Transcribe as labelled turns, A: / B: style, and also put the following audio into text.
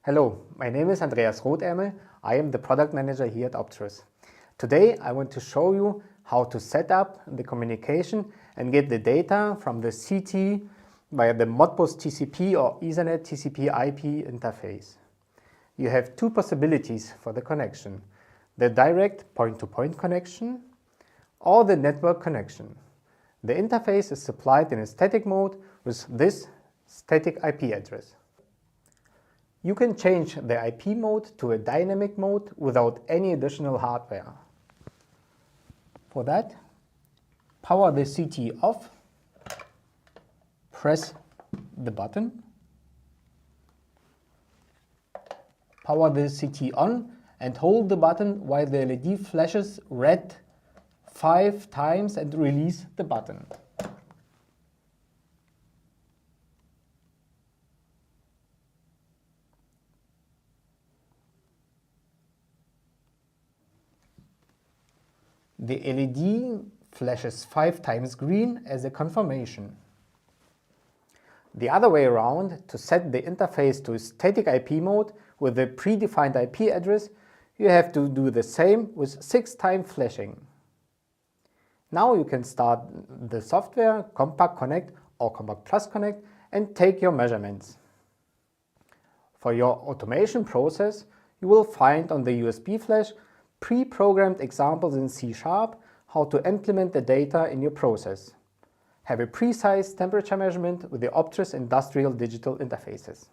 A: Hello, my name is Andreas Rothärmel. I am the product manager here at Optris. Today I want to show you how to set up the communication and get the data from the CT via the Modbus TCP or Ethernet TCP IP interface. You have two possibilities for the connection: the direct point-to-point connection or the network connection. The interface is supplied in a static mode with this static IP address. You can change the IP mode to a dynamic mode without any additional hardware. For that, power the CT off, press the button, power the CT on and hold the button while the LED flashes red 5 times and release the button. The LED flashes 5 times green as a confirmation. The other way around, to set the interface to static IP mode with a predefined IP address, you have to do the same with 6 times flashing. Now you can start the software Compact Connect or Compact Plus Connect and take your measurements. For your automation process, you will find on the USB flash pre-programmed examples in C# how to implement the data in your process. Have a precise temperature measurement with the Optris industrial digital interfaces.